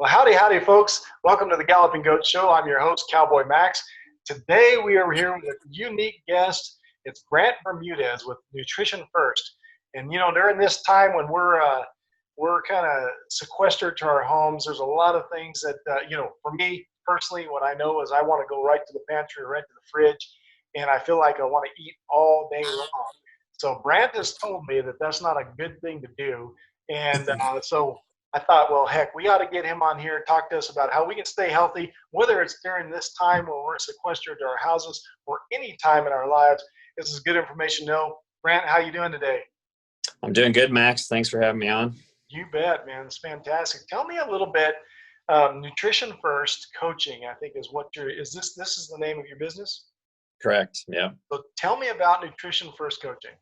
Well, howdy, howdy, folks. Welcome to the Galloping Goat Show. I'm your host, Cowboy Max. Today, we are here with a unique guest. It's Brant Bermudez with Nutrition First. And, during this time when we're kind of sequestered to our homes, there's a lot of things that, for me personally, what I know is I want to go right to the pantry, right to the fridge, and I feel like I want to eat all day long. So Brant has told me that that's not a good thing to do. And so I thought, well, heck, we ought to get him on here and talk to us about how we can stay healthy, whether it's during this time where we're sequestered to our houses or any time in our lives. This is good information to know. Brant, how you doing today? I'm doing good, Max. Thanks for having me on. You bet, man. It's fantastic. Tell me a little bit. Nutrition First Coaching, I think, is what this is the name of your business? Correct. Yeah. So tell me about Nutrition First Coaching.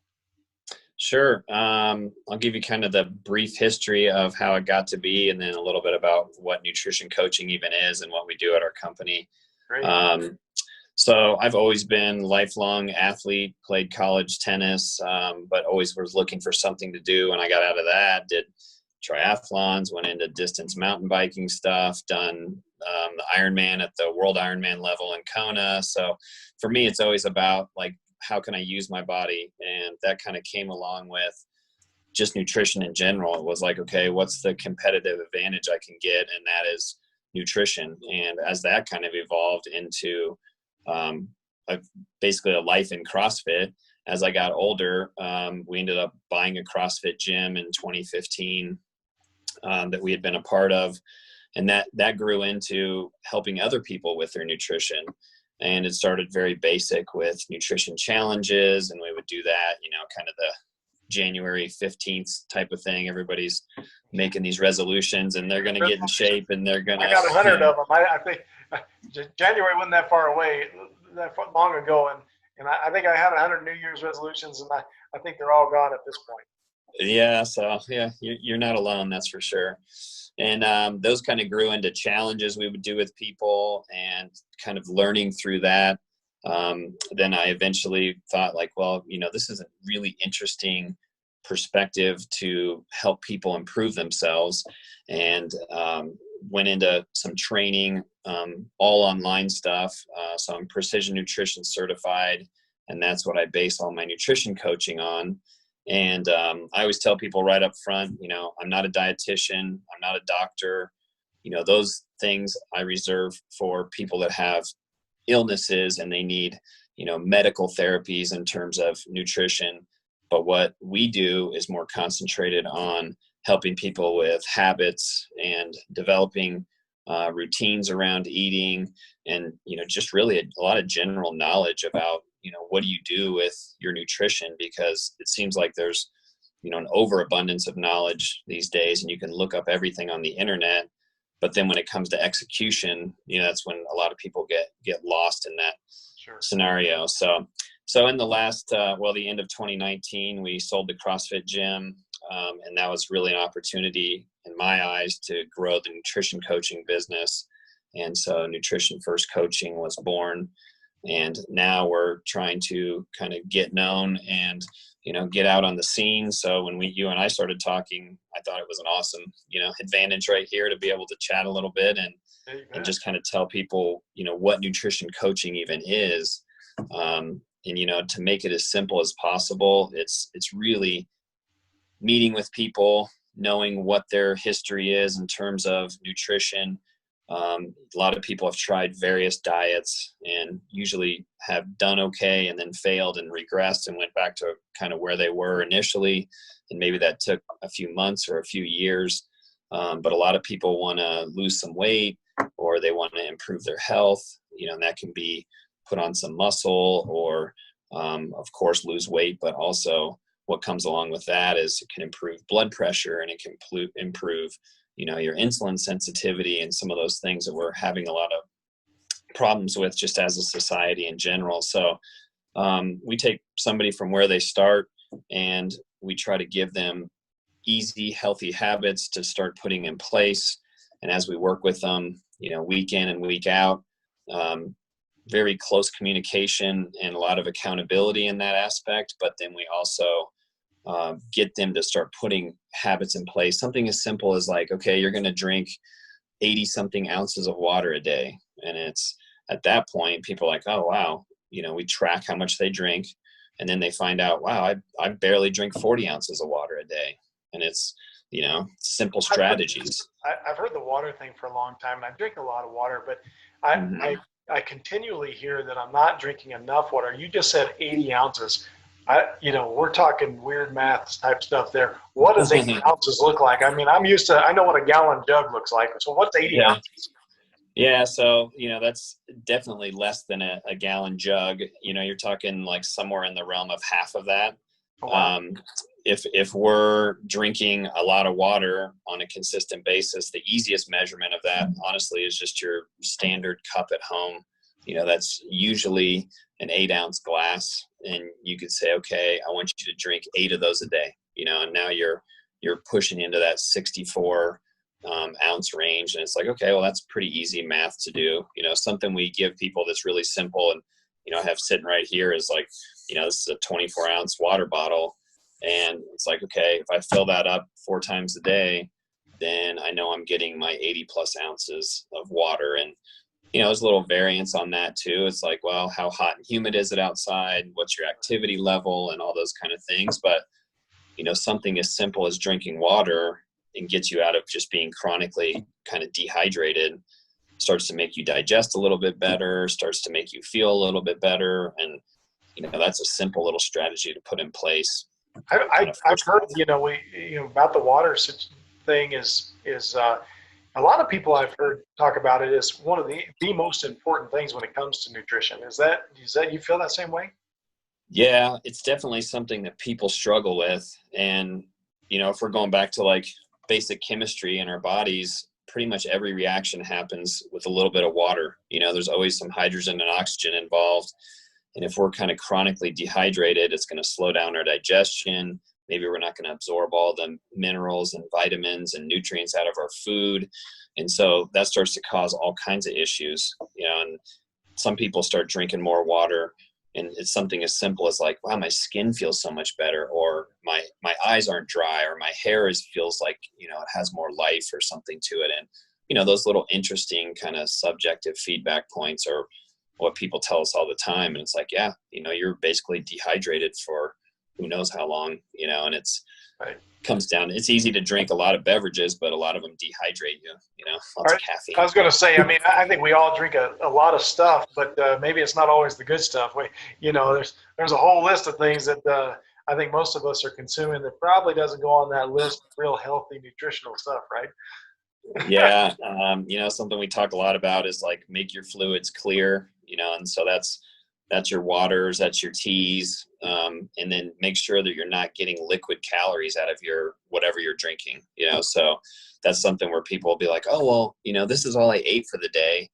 Sure. I'll give you kind of the brief history of how it got to be, and then a little bit about what nutrition coaching even is and what we do at our company. Great. So I've always been a lifelong athlete, played college tennis, but always was looking for something to do. When I got out of that, did triathlons, went into distance mountain biking stuff, done the Ironman at the World Ironman level in Kona. So for me, it's always about like, how can I use my body? And that kind of came along with just nutrition in general. It was like, okay, what's the competitive advantage I can get? And that is nutrition. And as that kind of evolved into basically a life in CrossFit, as I got older, we ended up buying a CrossFit gym in 2015 that we had been a part of. And that grew into helping other people with their nutrition. And it started very basic with nutrition challenges. And we would do that, kind of the January 15th type of thing. Everybody's making these resolutions and they're going to get in shape and they're going to. I got 100 of them. I think January wasn't that far away, that long ago. And I think I had 100 New Year's resolutions, and I think they're all gone at this point. Yeah. So, yeah, you're not alone. That's for sure. And those kind of grew into challenges we would do with people and kind of learning through that. Then I eventually thought like, well, this is a really interesting perspective to help people improve themselves, and went into some training, all online stuff. So I'm precision nutrition certified, and that's what I base all my nutrition coaching on. And I always tell people right up front, I'm not a dietitian, I'm not a doctor. Those things I reserve for people that have illnesses and they need, medical therapies in terms of nutrition. But what we do is more concentrated on helping people with habits and developing routines around eating, and just really a lot of general knowledge about what do you do with your nutrition, because it seems like there's an overabundance of knowledge these days, and you can look up everything on the internet, but then when it comes to execution, that's when a lot of people get lost in that scenario. So in the last the end of 2019, we sold the CrossFit gym, and that was really an opportunity in my eyes to grow the nutrition coaching business. And so Nutrition First Coaching was born. And now we're trying to kind of get known and, get out on the scene. So when you and I started talking, I thought it was an awesome, advantage right here to be able to chat a little bit and just kind of tell people, what nutrition coaching even is. And, to make it as simple as possible, it's really meeting with people, knowing what their history is in terms of nutrition. A lot of people have tried various diets and usually have done okay and then failed and regressed and went back to kind of where they were initially. And maybe that took a few months or a few years. But a lot of people want to lose some weight, or they want to improve their health, and that can be put on some muscle or, of course, lose weight. But also what comes along with that is it can improve blood pressure, and it can improve your insulin sensitivity and some of those things that we're having a lot of problems with just as a society in general. So we take somebody from where they start and we try to give them easy, healthy habits to start putting in place. And as we work with them, week in and week out, very close communication and a lot of accountability in that aspect. But then we also get them to start putting habits in place. Something as simple as like, okay, you're going to drink 80 something ounces of water a day. And it's at that point, people are like, oh, wow. We track how much they drink, and then they find out, wow, I barely drink 40 ounces of water a day. And it's, simple strategies. I've heard the water thing for a long time, and I drink a lot of water, but I, Mm-hmm. I continually hear that I'm not drinking enough water. You just said 80 ounces. We're talking weird math type stuff there. What does 80 ounces look like? I mean, I know what a gallon jug looks like. So what's 80 Yeah. ounces? Yeah. So, that's definitely less than a gallon jug. You're talking like somewhere in the realm of half of that. Oh, wow. If we're drinking a lot of water on a consistent basis, the easiest measurement of that, honestly, is just your standard cup at home. That's usually an 8-ounce glass, and you could say, okay, I want you to drink 8 of those a day. And now you're pushing into that 64 ounce range, and it's like, okay, well, that's pretty easy math to do. Something we give people that's really simple, and I have sitting right here is like, this is a 24-ounce water bottle. And it's like, okay, if I fill that up 4 times a day, then I know I'm getting my 80 plus ounces of water. And, there's a little variance on that too. It's like, well, how hot and humid is it outside? What's your activity level and all those kind of things. But, something as simple as drinking water and gets you out of just being chronically kind of dehydrated, starts to make you digest a little bit better, starts to make you feel a little bit better. And, that's a simple little strategy to put in place. I've heard, about the water thing is a lot of people I've heard talk about it as one of the most important things when it comes to nutrition. Is that you feel that same way? Yeah, it's definitely something that people struggle with. And, if we're going back to like basic chemistry in our bodies, pretty much every reaction happens with a little bit of water. There's always some hydrogen and oxygen involved. And if we're kind of chronically dehydrated, it's going to slow down our digestion. Maybe we're not going to absorb all the minerals and vitamins and nutrients out of our food. And so that starts to cause all kinds of issues, and some people start drinking more water, and it's something as simple as like, wow, my skin feels so much better, or my eyes aren't dry, or my hair feels like, it has more life or something to it. And, those little interesting kind of subjective feedback points are what people tell us all the time. And it's like, yeah, you're basically dehydrated for who knows how long, and Right. Comes down. It's easy to drink a lot of beverages, but a lot of them dehydrate you, lots of caffeine. I was going to say, I mean, I think we all drink a lot of stuff, but maybe it's not always the good stuff. There's a whole list of things that I think most of us are consuming that probably doesn't go on that list of real healthy nutritional stuff, right? Yeah. Something we talk a lot about is like make your fluids clear, and so that's your waters, that's your teas, and then make sure that you're not getting liquid calories out of your whatever you're drinking. So that's something where people will be like, oh, well, this is all I ate for the day.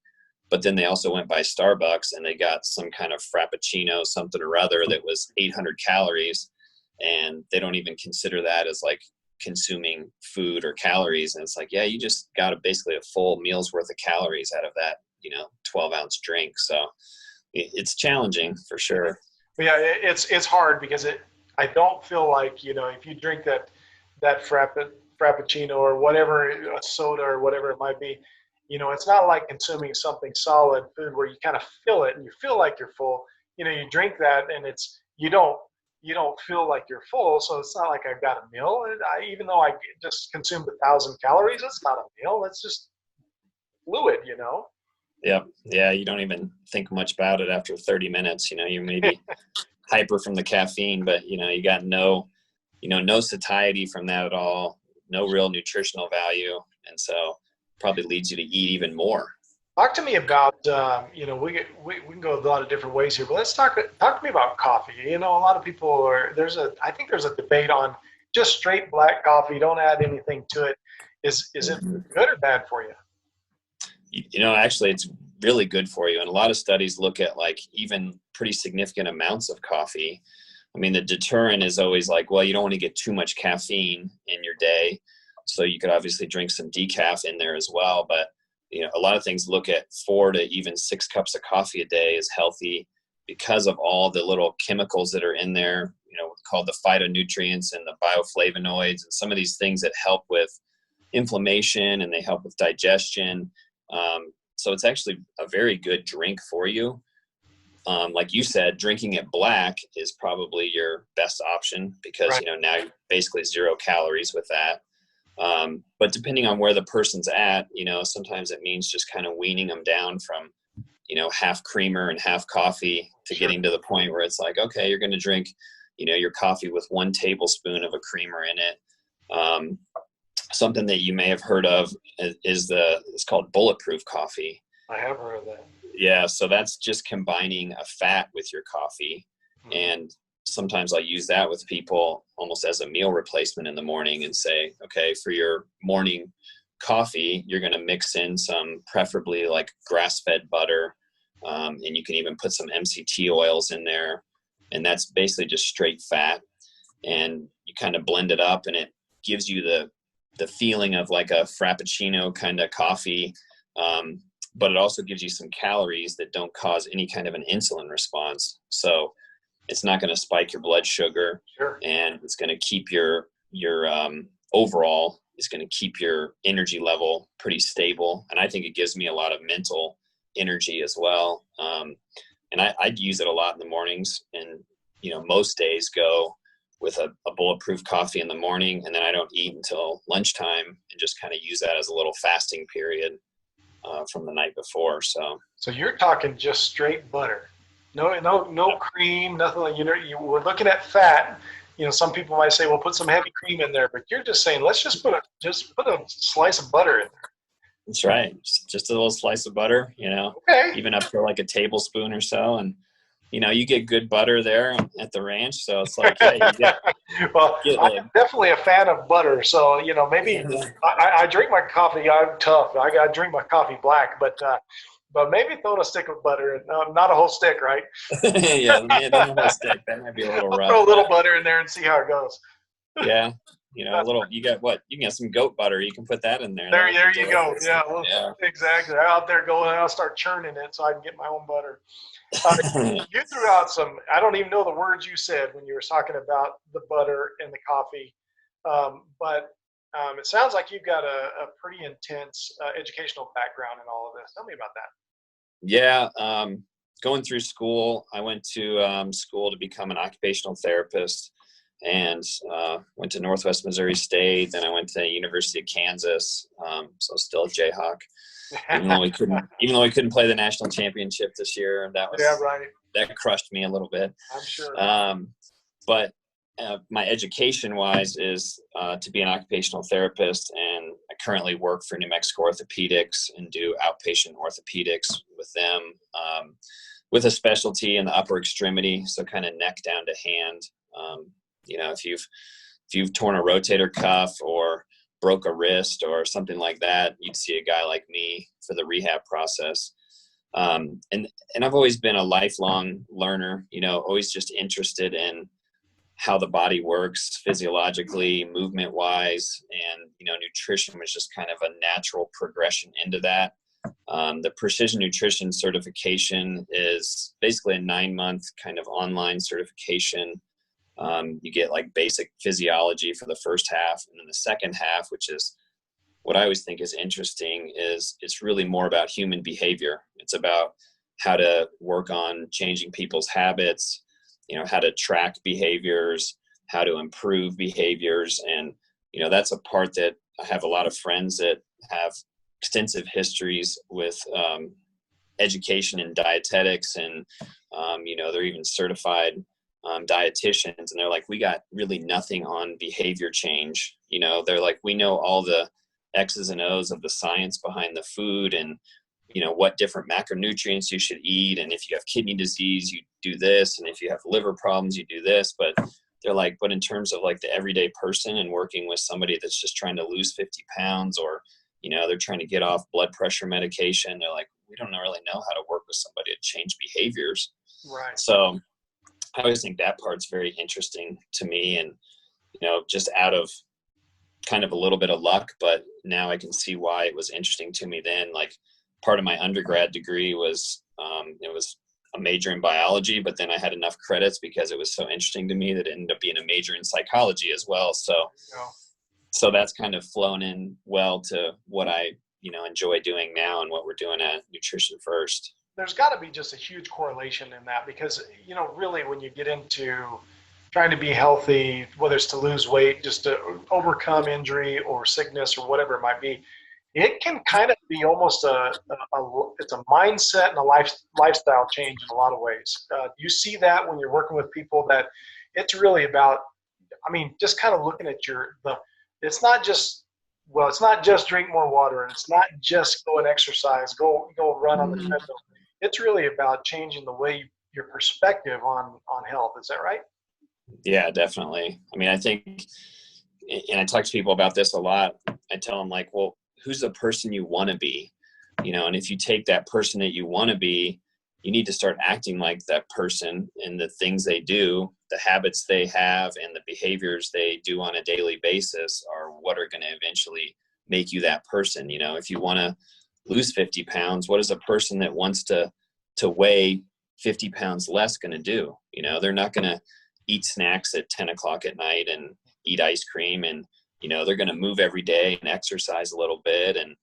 But then they also went by Starbucks and they got some kind of frappuccino, something or other that was 800 calories. And they don't even consider that as like consuming food or calories. And it's like, yeah, you just got basically a full meal's worth of calories out of that, 12-ounce drink. So it's challenging for sure. Yeah, it's hard because I don't feel like, if you drink that frappuccino or whatever, a soda or whatever it might be, it's not like consuming something solid food where you kind of feel it and you feel like you're full. You drink that and you don't feel like you're full. So it's not like I've got a meal. Even though I just consumed 1,000 calories, it's not a meal. It's just fluid. Yep. Yeah. You don't even think much about it after 30 minutes. You may be hyper from the caffeine, but you got no satiety from that at all. No real nutritional value. And so probably leads you to eat even more. Talk to me about, we can go a lot of different ways here, but let's talk to me about coffee. A lot of people I think there's a debate on just straight black coffee. Don't add anything to it. Is it good or bad for you? Actually it's really good for you. And a lot of studies look at like even pretty significant amounts of coffee. I mean, the deterrent is always like, well, you don't want to get too much caffeine in your day. So you could obviously drink some decaf in there as well. But, a lot of things look at 4 to even 6 cups of coffee a day is healthy because of all the little chemicals that are in there, called the phytonutrients and the bioflavonoids and some of these things that help with inflammation and they help with digestion. So it's actually a very good drink for you. Like you said, drinking it black is probably your best option because, Right. you know, now you're basically 0 calories with that. But depending on where the person's at, you know, sometimes it means just kind of weaning them down from, you know, half creamer and half coffee to Sure. getting to the point where it's like, okay, you're going to drink, you know, your coffee with 1 tablespoon of a creamer in it. Something that you may have heard of it's called bulletproof coffee. I have heard of that. Yeah. So that's just combining a fat with your coffee. And sometimes I use that with people almost as a meal replacement in the morning and say, okay, for your morning coffee, you're going to mix in some preferably like grass-fed butter. And you can even put some MCT oils in there. And that's basically just straight fat. And you kind of blend it up and it gives you the feeling of like a Frappuccino kind of coffee. But it also gives you some calories that don't cause any kind of an insulin response. So it's not going to spike your blood sugar. Sure. And it's going to keep your overall, it's going to keep your energy level pretty stable. And I think it gives me a lot of mental energy as well. And I'd use it a lot in the mornings, and, you know, most days go with a bulletproof coffee in the morning, and then I don't eat until lunchtime and just kind of use that as a little fasting period from the night before. So you're talking just straight butter, no cream, nothing. Like, you know, you were looking at fat. You know, some people might say, "Well, put some heavy cream in there," but you're just saying, let's just put a slice of butter in there. that's right. Just a little slice of butter, you know, Okay. even up to like a tablespoon or so. And, you know, you get good butter there at the ranch. So it's like, yeah, you get Well, like, I'm definitely a fan of butter, so you know, maybe I drink my coffee. I'm tough. I drink my coffee black, but maybe throw in a stick of butter, not a whole stick, right? yeah, the whole stick. That might be a little I'll rough. throw a little butter in there and see how it goes. Yeah, you know, a little. You can get some goat butter. You can put that in there. There you go. Yeah, well, Yeah. exactly. I'm out there going, I'll start churning it so I can get my own butter. You threw out some, I don't even know the words you said when you were talking about the butter and the coffee, but it sounds like you've got a pretty intense educational background in all of this. Tell me about that. Yeah, going through school, I went to school to become an occupational therapist, and went to Northwest Missouri State. Then I went to the University of Kansas, so still a Jayhawk. Even though we couldn't play the national championship this year, that crushed me a little bit. I'm sure. But my education wise is to be an occupational therapist, and I currently work for New Mexico Orthopedics and do outpatient orthopedics with them, with a specialty in the upper extremity, so kind of neck down to hand. You know, if you've torn a rotator cuff or broke a wrist or something like that, you'd see a guy like me for the rehab process. And I've always been a lifelong learner, you know, always just interested in how the body works physiologically, movement wise, and, you know, nutrition was just kind of a natural progression into that. The precision nutrition certification is basically a 9-month kind of online certification. You get like basic physiology for the first half, and then the second half, which is what I always think is interesting, is it's really more about human behavior. It's about how to work on changing people's habits, you know, how to track behaviors, how to improve behaviors. And, you know, that's a part that I have a lot of friends that have extensive histories with education in dietetics, and, you know, they're even certified dietitians, and they're like, we got really nothing on behavior change. You know, they're like, we know all the X's and O's of the science behind the food, and, you know, what different macronutrients you should eat. And if you have kidney disease, you do this. And if you have liver problems, you do this. But they're like, but in terms of like the everyday person and working with somebody that's just trying to lose 50 pounds, or, you know, they're trying to get off blood pressure medication, they're like, we don't really know how to work with somebody to change behaviors. Right. So I always think that part's very interesting to me, and, you know, just out of kind of a little bit of luck, but now I can see why it was interesting to me then. Like, part of my undergrad degree was, it was a major in biology, but then I had enough credits because it was so interesting to me that it ended up being a major in psychology as well. So so that's kind of flown in well to what I, enjoy doing now and what we're doing at Nutrition First. There's got to be just a huge correlation in that because, really when you get into trying to be healthy, whether it's to lose weight, just to overcome injury or sickness or whatever it might be, it can kind of be almost it's a mindset and a lifestyle change in a lot of ways. You see that when you're working with people that it's really about, just kind of looking at it's not just, well, it's not just drink more water and it's not just go and exercise, go run on the treadmill. It's really about changing the way your perspective on health. Is that right? Yeah, definitely. I think, and I talk to people about this a lot. I tell them like, well, who's the person you want to be? And if you take that person that you want to be, you need to start acting like that person, and the things they do, the habits they have, and the behaviors they do on a daily basis are what are going to eventually make you that person. If you want to lose 50 pounds, what is a person that wants to weigh 50 pounds less going to do? They're not going to eat snacks at 10 o'clock at night and eat ice cream, and they're going to move every day and exercise a little bit, and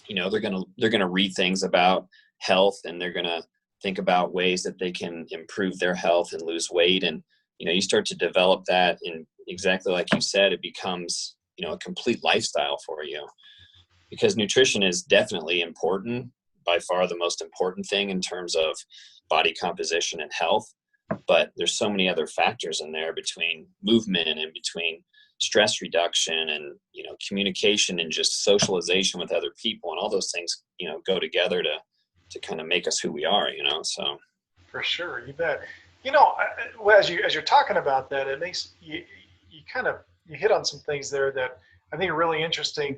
they're going to read things about health, and they're going to think about ways that they can improve their health and lose weight. And you start to develop that, and exactly like you said, it becomes a complete lifestyle for you, because nutrition is definitely important, by far the most important thing in terms of body composition and health. But there's so many other factors in there, between movement and between stress reduction and, communication and just socialization with other people, and all those things, go together to kind of make us who we are, so. For sure. You bet. As you're talking about that, it makes you hit on some things there that I think are really interesting.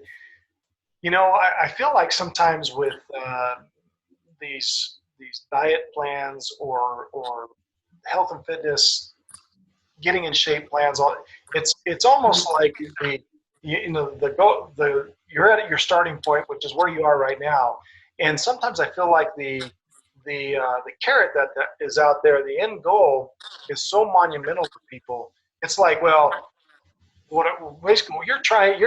I feel like sometimes with these diet plans or health and fitness, getting in shape plans, it's almost like you're at your starting point, which is where you are right now, and sometimes I feel like the carrot that is out there, the end goal is so monumental for people. It's like, well, basically you're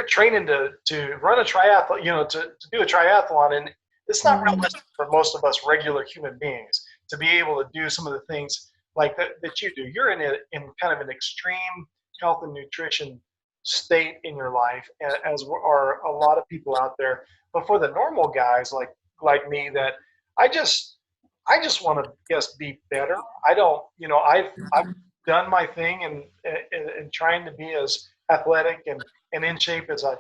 training to run a triathlon, to do a triathlon, and it's not realistic for most of us regular human beings to be able to do some of the things like that you do. You're in kind of an extreme health and nutrition state in your life, as are a lot of people out there. But for the normal guys like me, that I just want to just be better. I don't, I've done my thing and trying to be as athletic and in shape as I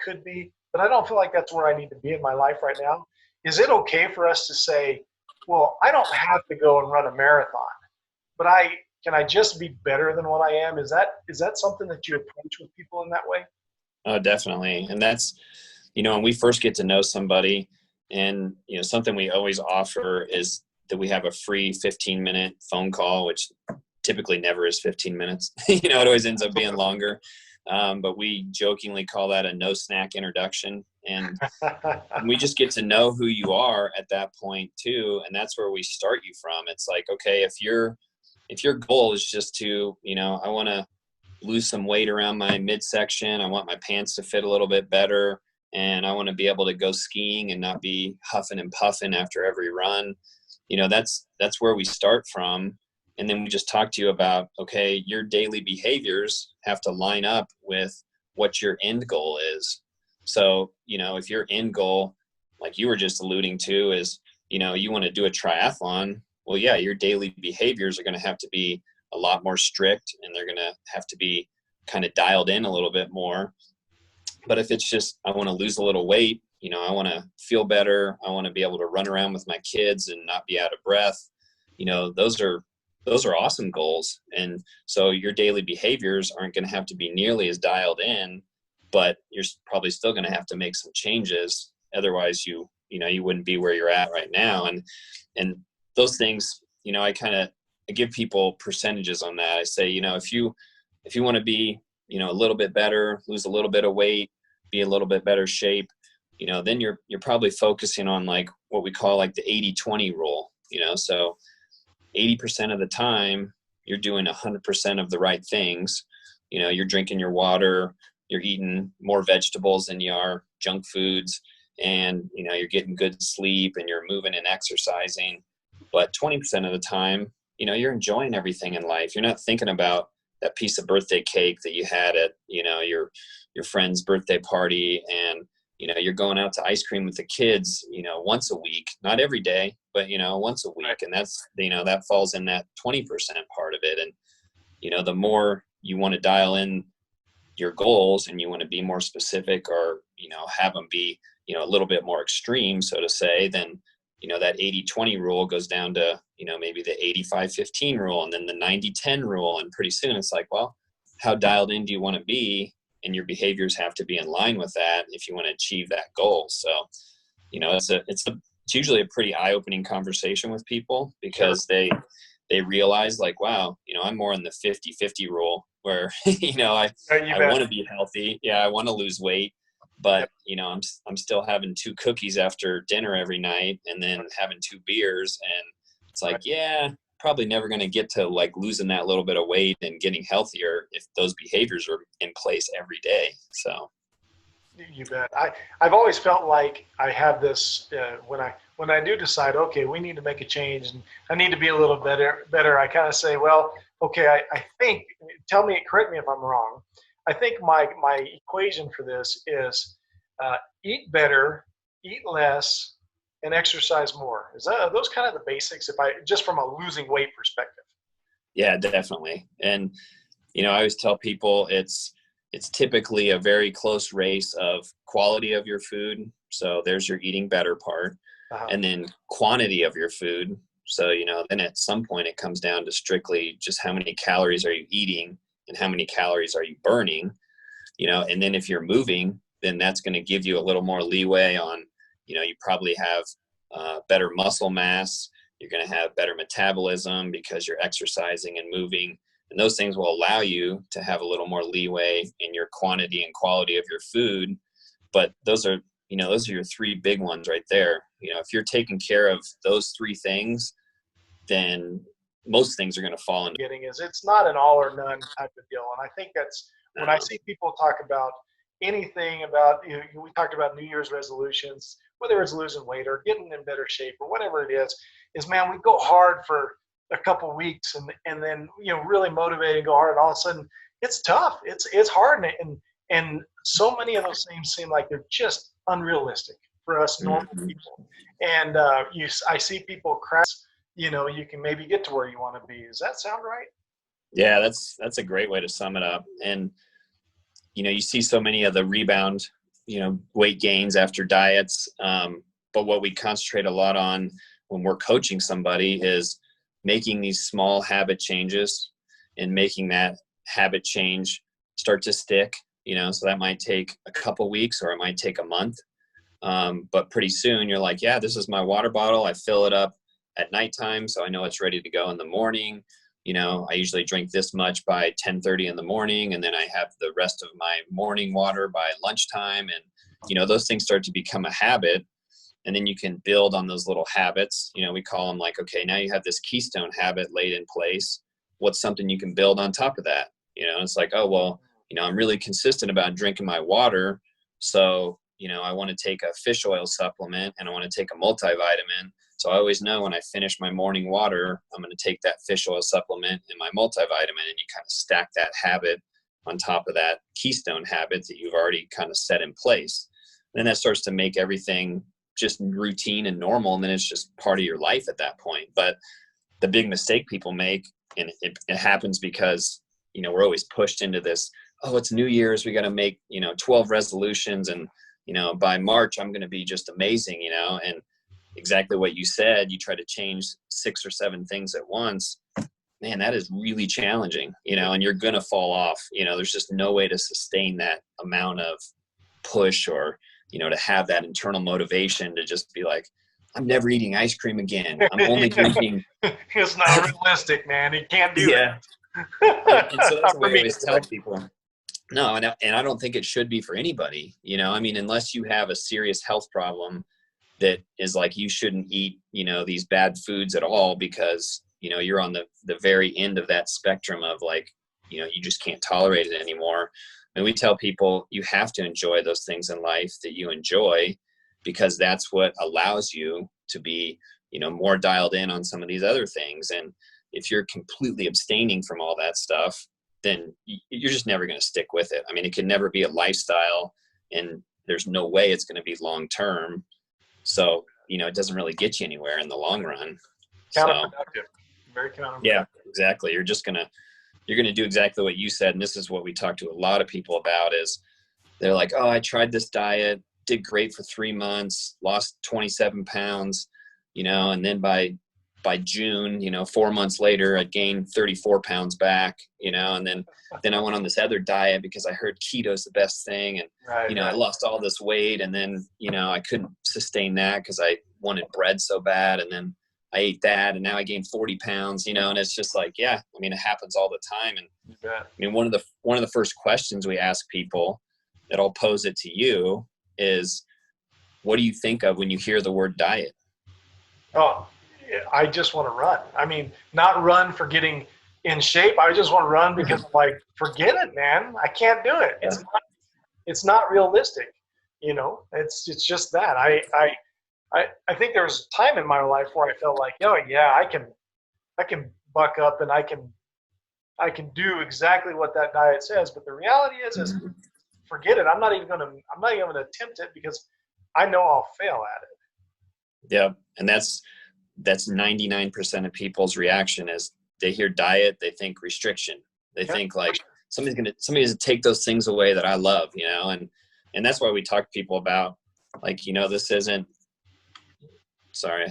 could be, but I don't feel like that's where I need to be in my life right now. Is it okay for us to say, well, I don't have to go and run a marathon, but can I just be better than what I am? Is that something that you approach with people in that way? Oh, definitely. And that's, when we first get to know somebody, and, something we always offer is that we have a free 15-minute phone call, which typically never is 15 minutes. It always ends up being longer. But we jokingly call that a no snack introduction. And we just get to know who you are at that point too. And that's where we start you from. It's like, okay, if your goal is just to, I want to lose some weight around my midsection, I want my pants to fit a little bit better, and I want to be able to go skiing and not be huffing and puffing after every run. That's where we start from. And then we just talk to you about, okay, your daily behaviors have to line up with what your end goal is. So, if your end goal, like you were just alluding to, is, you want to do a triathlon, well, yeah, your daily behaviors are going to have to be a lot more strict, and they're going to have to be kind of dialed in a little bit more. But if it's just, I want to lose a little weight, I want to feel better, I want to be able to run around with my kids and not be out of breath, those are awesome goals. And so your daily behaviors aren't going to have to be nearly as dialed in, but you're probably still going to have to make some changes. Otherwise you wouldn't be where you're at right now. And those things, I give people percentages on that. I say, if you want to be, a little bit better, lose a little bit of weight, be a little bit better shape, then you're probably focusing on like what we call like the 80-20 rule, so 80% of the time you're doing 100% of the right things. You're drinking your water, you're eating more vegetables than you are junk foods, and, you know, you're getting good sleep and you're moving and exercising. But 20% of the time, you know, you're enjoying everything in life. You're not thinking about that piece of birthday cake that you had at, you know, your friend's birthday party, and, you know, you're going out to ice cream with the kids, you know, once a week, not every day, but, you know, once a week. And that's, you know, that falls in that 20% part of it. And, you know, the more you want to dial in your goals and you want to be more specific, or, you know, have them be, you know, a little bit more extreme, so to say, then, you know, that 80-20 rule goes down to, you know, maybe the 85-15 rule, and then the 90-10 rule. And pretty soon it's like, well, how dialed in do you want to be? And your behaviors have to be in line with that if you want to achieve that goal. So, you know, it's usually a pretty eye-opening conversation with people, because they realize, like, wow, you know, I'm more in the 50-50 rule, where, you know, I want to be healthy. Yeah. I want to lose weight, but, you know, I'm still having 2 cookies after dinner every night, and then having 2 beers. And it's like, yeah, probably never going to get to, like, losing that little bit of weight and getting healthier if those behaviors are in place every day. So. You bet. I've always felt like I have this when I do decide, okay, we need to make a change and I need to be a little better. I kind of say, well, okay, I think, correct me if I'm wrong. I think my equation for this is eat better, eat less, and exercise more. Are those kind of the basics? Just from a losing weight perspective. Yeah, definitely. And, you know, I always tell people it's typically a very close race of quality of your food. So there's your eating better part. And then quantity of your food. So, you know, then at some point it comes down to strictly just how many calories are you eating and how many calories are you burning, you know. And then if you're moving, then that's going to give you a little more leeway on, you know, you probably have better muscle mass. You're going to have better metabolism because you're exercising and moving. And those things will allow you to have a little more leeway in your quantity and quality of your food. But those are your 3 big ones right there. You know, if you're taking care of those 3 things, then most things are going to fall into. It's not an all or none type of deal. And I think that's when I see people talk about anything about, you know, we talked about New Year's resolutions, whether it's losing weight or getting in better shape or whatever it is, man, we go hard for a couple weeks and then, you know, really motivate and go hard, and all of a sudden it's tough. It's hard, and so many of those things seem like they're just unrealistic for us normal people. And I see people crash. You know, you can maybe get to where you want to be. Does that sound right? Yeah, that's a great way to sum it up. And, you know, you see so many of the rebound, you know, weight gains after diets. But what we concentrate a lot on when we're coaching somebody is making these small habit changes and making that habit change start to stick, you know. So that might take a couple weeks or it might take a month. But pretty soon you're like, yeah, this is my water bottle. I fill it up at nighttime, so I know it's ready to go in the morning. You know, I usually drink this much by 10:30 in the morning, and then I have the rest of my morning water by lunchtime. And, you know, those things start to become a habit. And then you can build on those little habits. You know, we call them like, okay, now you have this keystone habit laid in place. What's something you can build on top of that? You know, it's like, oh, well, you know, I'm really consistent about drinking my water. So, you know, I want to take a fish oil supplement and I want to take a multivitamin. So I always know when I finish my morning water, I'm going to take that fish oil supplement and my multivitamin, and you kind of stack that habit on top of that keystone habit that you've already kind of set in place. And then that starts to make everything just routine and normal, and then it's just part of your life at that point. But the big mistake people make, and it happens because, you know, we're always pushed into this, oh, it's New Year's, we got to make, you know, 12 resolutions, and, you know, by March I'm going to be just amazing, you know. And exactly what you said, you try to change 6 or 7 things at once, man, that is really challenging, you know, and you're going to fall off. You know, there's just no way to sustain that amount of push, or, you know, to have that internal motivation to just be like, I'm never eating ice cream again. I'm only drinking. It's not realistic, man. You can't do that. And so that's what I always tell people. No, and I don't think it should be for anybody. You know, I mean, unless you have a serious health problem that is like, you shouldn't eat, you know, these bad foods at all, because, you know, you're on the very end of that spectrum of like, you know, you just can't tolerate it anymore. And we tell people you have to enjoy those things in life that you enjoy, because that's what allows you to be, more dialed in on some of these other things. And if you're completely abstaining from all that stuff, then you're just never going to stick with it. I mean, it can never be a lifestyle, and there's no way it's going to be long-term. So, it doesn't really get you anywhere in the long run. Counterproductive. Very counterproductive. Yeah, exactly. You're going to do exactly what you said. And this is what we talk to a lot of people about, is they're like, oh, I tried this diet, did great for 3 months, lost 27 pounds, and then by June, 4 months later, I gained 34 pounds back, and then I went on this other diet because I heard keto is the best thing. And, right. I lost all this weight, and then, I couldn't sustain that because I wanted bread so bad. And then I ate that, and now I gained 40 pounds, and it's just like, yeah, I mean, it happens all the time. And I mean, one of the first questions we ask people, that I'll pose it to you, is, what do you think of when you hear the word diet? Oh, I just want to run. I mean, not run for getting in shape. I just want to run because I'm like, forget it, man. I can't do it. Yeah. It's not realistic. It's just that. I think there was a time in my life where I felt like, oh yeah, I can buck up and I can do exactly what that diet says. But the reality is forget it. I'm not even gonna attempt it because I know I'll fail at it. Yeah. And that's 99% of people's reaction is they hear diet, they think restriction. They think like somebody's gonna take those things away that I love, and that's why we talk to people about, like, this isn't, sorry,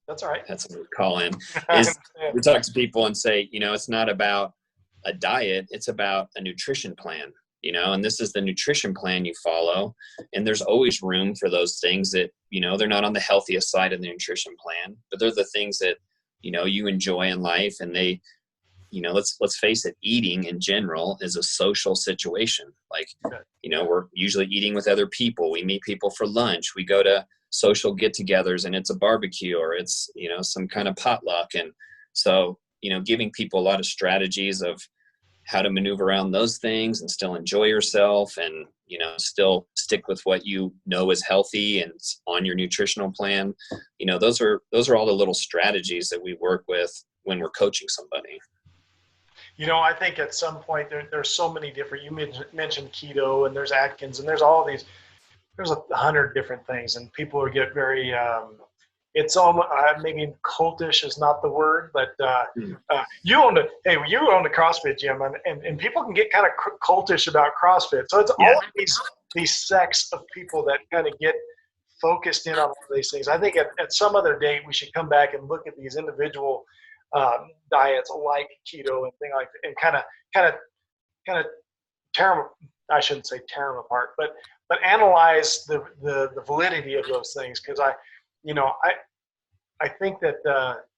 that's all right. Had somebody call in. Is we talk to people and say, it's not about a diet, it's about a nutrition plan, and this is the nutrition plan you follow. And there's always room for those things that, they're not on the healthiest side of the nutrition plan, but they're the things that, you enjoy in life. And they, let's face it, eating in general is a social situation. Like, we're usually eating with other people. We meet people for lunch. We go to social get-togethers, and it's a barbecue, or it's, some kind of potluck. And so, giving people a lot of strategies of how to maneuver around those things and still enjoy yourself, and, still stick with what is healthy and on your nutritional plan. Those are all the little strategies that we work with when we're coaching somebody. I think at some point there's so many different, you mentioned keto, and there's Atkins, and there's all these, there's 100 different things, and people get very, it's almost, maybe cultish is not the word, but you own a CrossFit gym, and people can get kind of cultish about CrossFit. So it's all these sects of people that kind of get focused in on all these things. I think at some other date we should come back and look at these individual diets like keto and things like that, and kind of tear them. I shouldn't say tear them apart, but analyze the validity of those things, because I think that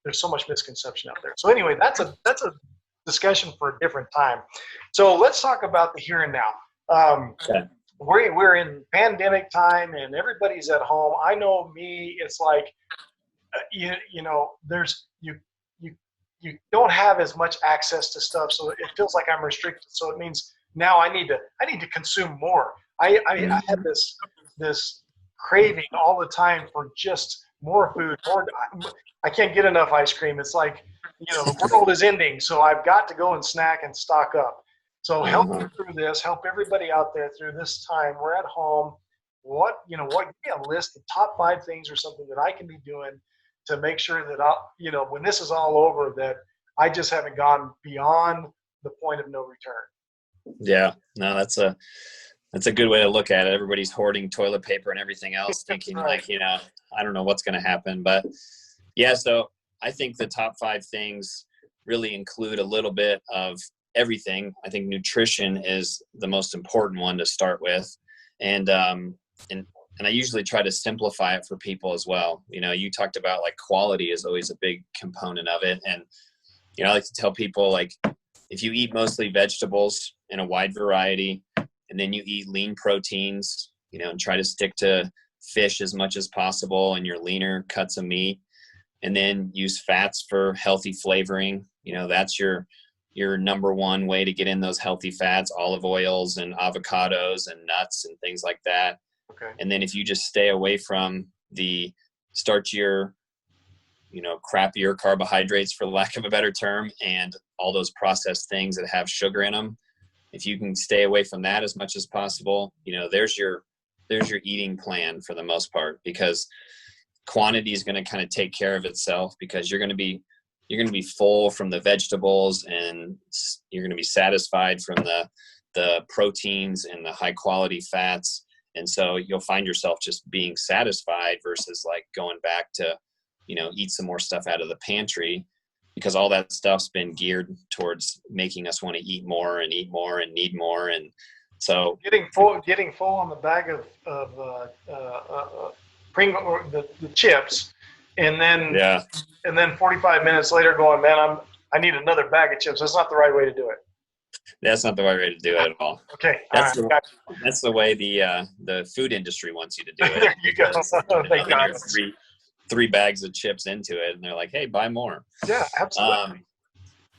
there's so much misconception out there. So anyway, that's a discussion for a different time. So let's talk about the here and now. Okay. We're in pandemic time, and everybody's at home. I know me, it's like there's you don't have as much access to stuff, so it feels like I'm restricted. So it means now I need to consume more. I have this craving all the time for just more food. I can't get enough ice cream. It's like, the world is ending, so I've got to go and snack and stock up. So help me through this. Help everybody out there through this time. We're at home. Give me a list of top 5 things or something that I can be doing to make sure that when this is all over, that I just haven't gone beyond the point of no return. Yeah, no, that's a good way to look at it. Everybody's hoarding toilet paper and everything else, thinking right. Like, I don't know what's going to happen, but yeah. So I think the top 5 things really include a little bit of everything. I think nutrition is the most important one to start with. And I usually try to simplify it for people as well. You talked about, like, quality is always a big component of it. And, I like to tell people, like, if you eat mostly vegetables in a wide variety, and then you eat lean proteins, and try to stick to fish as much as possible and your leaner cuts of meat, and then use fats for healthy flavoring, that's your your number one way to get in those healthy fats, olive oils and avocados and nuts and things like that. Okay. And then if you just stay away from the starchier, crappier carbohydrates, for lack of a better term, and all those processed things that have sugar in them, if you can stay away from that as much as possible, there's your eating plan for the most part, because quantity is going to kind of take care of itself, because you're going to be full from the vegetables, and you're going to be satisfied from the proteins and the high quality fats. And so you'll find yourself just being satisfied versus like going back to, eat some more stuff out of the pantry, because all that stuff's been geared towards making us want to eat more and eat more and need more. And so getting full on the bag of Pringle, or the chips, and then 45 minutes later going, man, I need another bag of chips. That's not the right way to do it. That's not the right way to do it at all. Okay. That's the way the food industry wants you to do it. There you go. Thank God. Three bags of chips into it, and they're like, hey, buy more. Yeah, absolutely.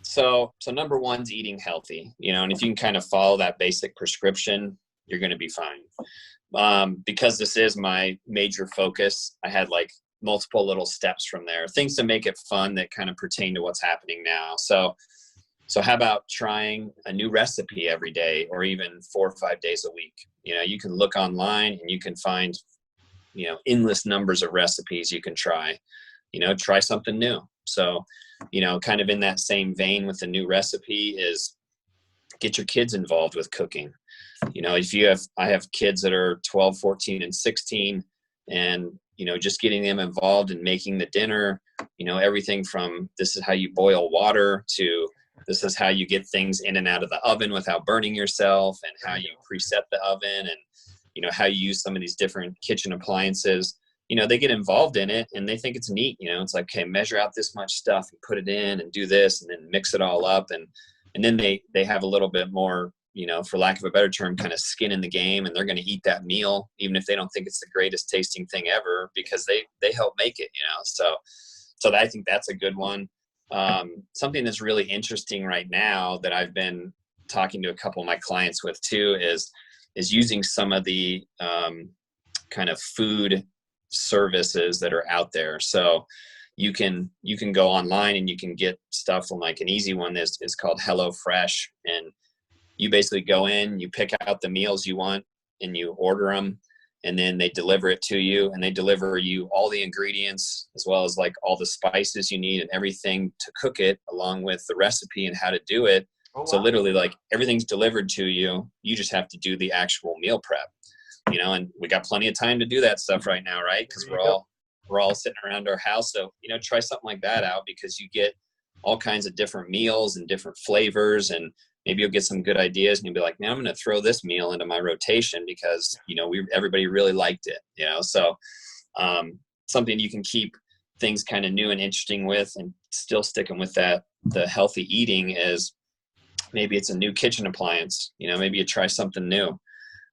So number one's eating healthy, and if you can kind of follow that basic prescription, you're going to be fine. Because this is my major focus, I had like multiple little steps from there, things to make it fun that kind of pertain to what's happening now. So how about trying a new recipe every day, or even 4 or 5 days a week? You can look online and you can find, endless numbers of recipes you can try. Try something new. So, kind of in that same vein with the new recipe is get your kids involved with cooking. I have kids that are 12, 14, and 16, and, just getting them involved in making the dinner, everything from this is how you boil water to this is how you get things in and out of the oven without burning yourself, and how you preset the oven, and, how you use some of these different kitchen appliances. They get involved in it and they think it's neat. It's like, okay, measure out this much stuff and put it in and do this and then mix it all up. And then they have a little bit more, for lack of a better term, kind of skin in the game, and they're going to eat that meal, even if they don't think it's the greatest tasting thing ever, because they help make it, So I think that's a good one. Something that's really interesting right now that I've been talking to a couple of my clients with too is using some of the kind of food services that are out there. So you can go online and you can get stuff from, like, an easy one is called HelloFresh, and you basically go in, you pick out the meals you want and you order them, and then they deliver it to you, and they deliver you all the ingredients as well as like all the spices you need and everything to cook it, along with the recipe and how to do it. Oh, wow. So literally, like, everything's delivered to you. You just have to do the actual meal prep, and we got plenty of time to do that stuff right now, right? Because we're all sitting around our house. So, try something like that out, because you get all kinds of different meals and different flavors, and maybe you'll get some good ideas, and you'll be like, man, I'm going to throw this meal into my rotation because, everybody really liked it, So something you can keep things kind of new and interesting with, and still sticking with the healthy eating, is maybe it's a new kitchen appliance. Maybe you try something new.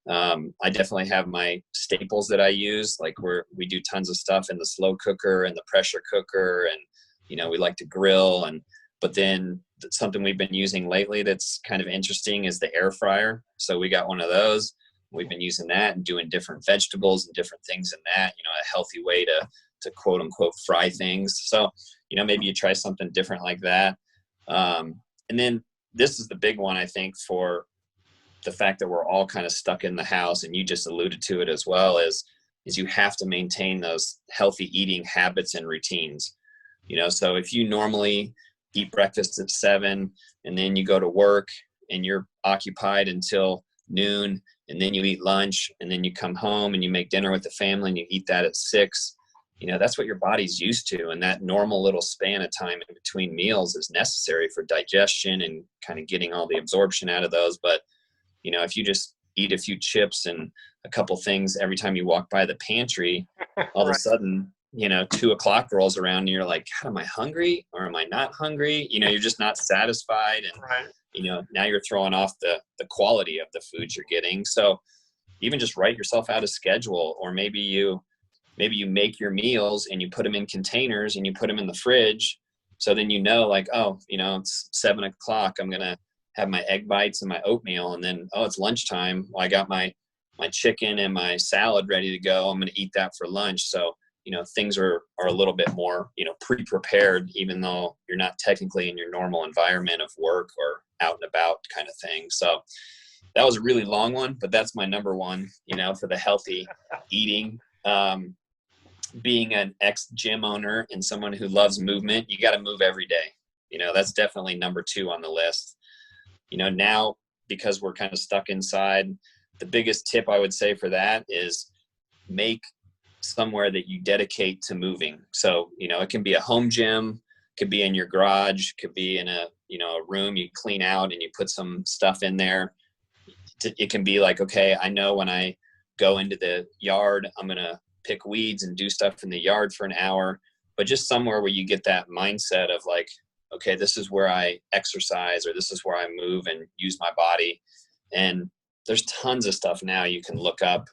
I definitely have my staples that I use, like we do tons of stuff in the slow cooker and the pressure cooker, and, we like to grill. But then something we've been using lately that's kind of interesting is the air fryer. So we got one of those. We've been using that and doing different vegetables and different things in that, a healthy way to quote unquote fry things. So, maybe you try something different like that. And then this is the big one, I think, for the fact that we're all kind of stuck in the house, and you just alluded to it as well, is you have to maintain those healthy eating habits and routines. So if you normally eat breakfast at 7 and then you go to work and you're occupied until noon, and then you eat lunch, and then you come home and you make dinner with the family and you eat that at 6, that's what your body's used to. And that normal little span of time in between meals is necessary for digestion and kind of getting all the absorption out of those. But if you just eat a few chips and a couple things every time you walk by the pantry, all of a sudden, 2 o'clock rolls around and you're like, God, am I hungry or am I not hungry? You're just not satisfied. And, now you're throwing off the quality of the foods you're getting. So even just write yourself out a schedule, or maybe you make your meals and you put them in containers and you put them in the fridge, So then, like, oh, it's 7 o'clock. I'm going to have my egg bites and my oatmeal. And then, oh, it's lunchtime. Well, I got my chicken and my salad ready to go. I'm going to eat that for lunch. So, things are a little bit more, pre-prepared, even though you're not technically in your normal environment of work or out and about kind of thing. So that was a really long one, but that's my number one, for the healthy eating. Being an ex-gym owner and someone who loves movement, you got to move every day. That's definitely number 2 on the list. Now, because we're kind of stuck inside, the biggest tip I would say for that is make somewhere that you dedicate to moving. So, it can be a home gym, could be in your garage, could be in a room you clean out and you put some stuff in there. It can be like, okay, I know when I go into the yard, I'm going to pick weeds and do stuff in the yard for an hour, but just somewhere where you get that mindset of like, okay, this is where I exercise, or this is where I move and use my body. And there's tons of stuff now you can look up.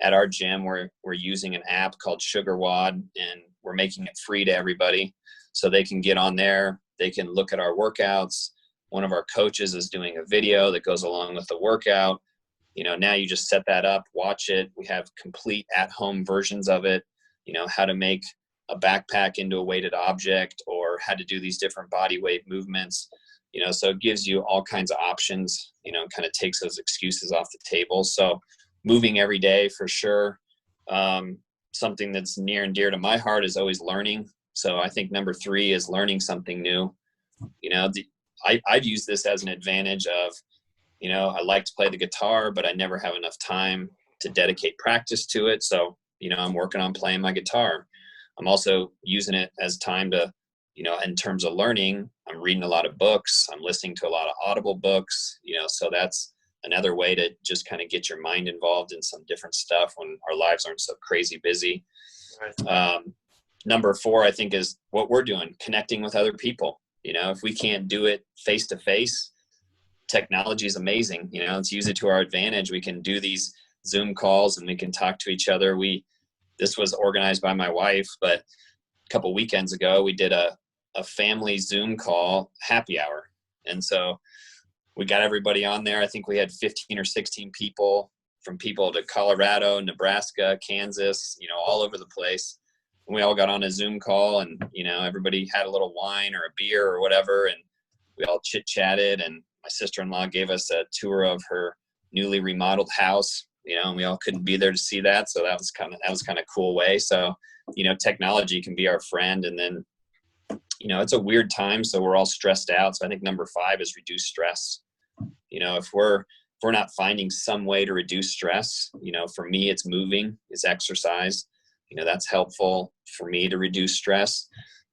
At our gym, we're using an app called Sugar Wad, and we're making it free to everybody so they can get on there. They can look at our workouts. One of our coaches is doing a video that goes along with the workout. Now you just set that up, watch it. We have complete at-home versions of it, how to make a backpack into a weighted object, or how to do these different body weight movements, so it gives you all kinds of options, kind of takes those excuses off the table. So moving every day for sure. Something that's near and dear to my heart is always learning. So I think number 3 is learning something new. I've used this as an advantage of, I like to play the guitar, but I never have enough time to dedicate practice to it. So, I'm working on playing my guitar. I'm also using it as time to, in terms of learning, I'm reading a lot of books. I'm listening to a lot of Audible books, so that's another way to just kind of get your mind involved in some different stuff when our lives aren't so crazy busy. Right. Number 4, I think, is what we're doing, connecting with other people. If we can't do it face to face, technology is amazing. Let's use it to our advantage. We can do these Zoom calls and we can talk to each other. This was organized by my wife, but a couple weekends ago, we did a family Zoom call happy hour. And so we got everybody on there. I think we had 15 or 16 people, from people to Colorado, Nebraska, Kansas, all over the place. And we all got on a Zoom call, and, everybody had a little wine or a beer or whatever. And we all chit chatted, and my sister-in-law gave us a tour of her newly remodeled house, and we all couldn't be there to see that. So that was kind of cool way. So, technology can be our friend. And then, it's a weird time, so we're all stressed out. So I think number 5 is reduce stress. If we're not finding some way to reduce stress, for me, it's moving, it's exercise. That's helpful for me to reduce stress.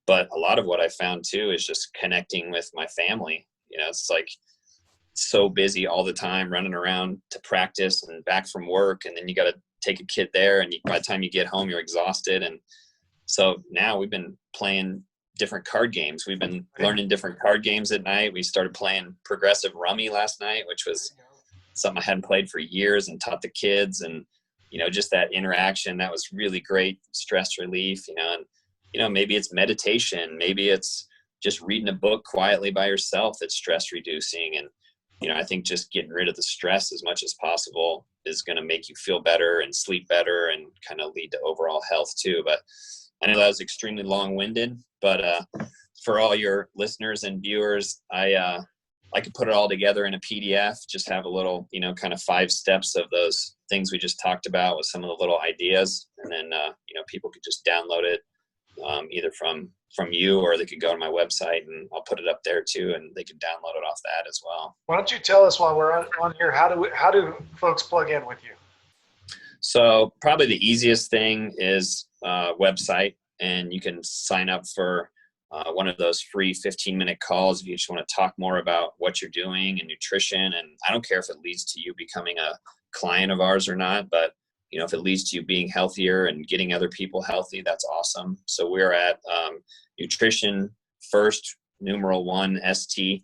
But a lot of what I found too is just connecting with my family. It's like so busy all the time, running around to practice and back from work. And then you got to take a kid there, and by the time you get home, you're exhausted. And so now we've been playing different card games. We've been learning different card games at night. We started playing progressive rummy last night, which was something I hadn't played for years, and taught the kids. And, just that interaction, that was really great stress relief, and, maybe it's meditation, maybe it's just reading a book quietly by yourself that's stress reducing. And, I think just getting rid of the stress as much as possible is going to make you feel better and sleep better, and kind of lead to overall health too. But I know that was extremely long-winded, but for all your listeners and viewers, I could put it all together in a PDF, just have a little, kind of 5 steps of those things we just talked about with some of the little ideas. And then, people could just download it either from you, or they could go to my website, and I'll put it up there too, and they can download it off that as well. Why don't you tell us, while we're on here, how do folks plug in with you? So probably the easiest thing is website, and you can sign up for one of those free 15-minute calls if you just want to talk more about what you're doing and nutrition. And I don't care if it leads to you becoming a client of ours or not, but if it leads to you being healthier and getting other people healthy, that's awesome. So we're at nutrition first, numeral 1, ST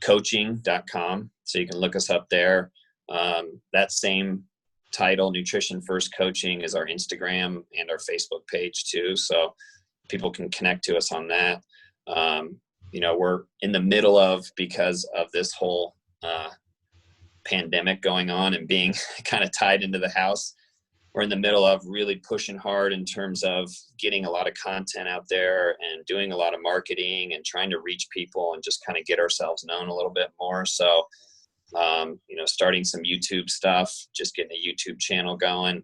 coaching.com. So you can look us up there. That same title, Nutrition First Coaching, is our Instagram and our Facebook page too. So people can connect to us on that. You know, we're in the middle of, because of this whole pandemic going on and being kind of tied into the house, we're in the middle of really pushing hard in terms of getting a lot of content out there and doing a lot of marketing and trying to reach people and just kind of get ourselves known a little bit more. So, you know, starting some YouTube stuff, just getting a YouTube channel going,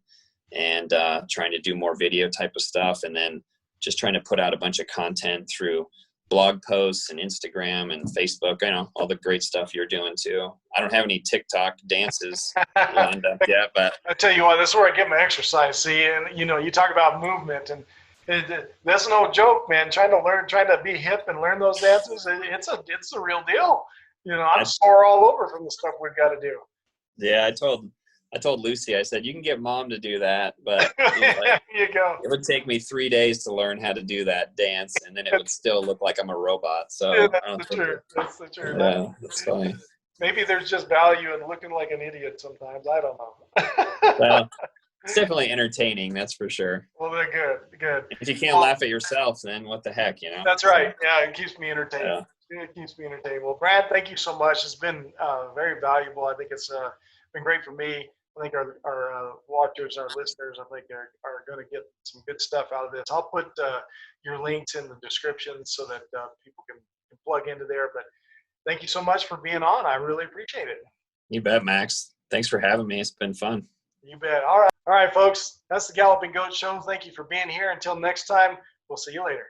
and trying to do more video type of stuff. And then just trying to put out a bunch of content through blog posts and Instagram and Facebook, you know, all the great stuff you're doing too. I don't have any TikTok dances lined up yet, but I tell you what, this is where I get my exercise. See, and you know, you talk about movement, and that's no joke, man. Trying to be hip and learn those dances, it's a real deal. You know, I'm sore all over from the stuff we've got to do. Yeah, I told Lucy, I said, you can get mom to do that, but There you go. it would take me 3 days to learn how to do that dance, and then it would still look like I'm a robot. So Yeah, I don't that's think the truth. That's the truth. yeah, that's funny. Maybe there's just value in looking like an idiot sometimes. I don't know. Well, it's definitely entertaining, that's for sure. Well, they're good. Good. If you can't laugh at yourself, then what the heck, you know? That's right. Yeah, it keeps me entertained. Yeah. It keeps me entertained. Well, Brad, thank you so much. It's been very valuable. I think it's been great for me. I think our watchers, our listeners, I think are going to get some good stuff out of this. I'll put your links in the description so that people can plug into there. But thank you so much for being on. I really appreciate it. You bet, Max. Thanks for having me. It's been fun. You bet. All right, folks. That's the Galloping Goat Show. Thank you for being here. Until next time, we'll see you later.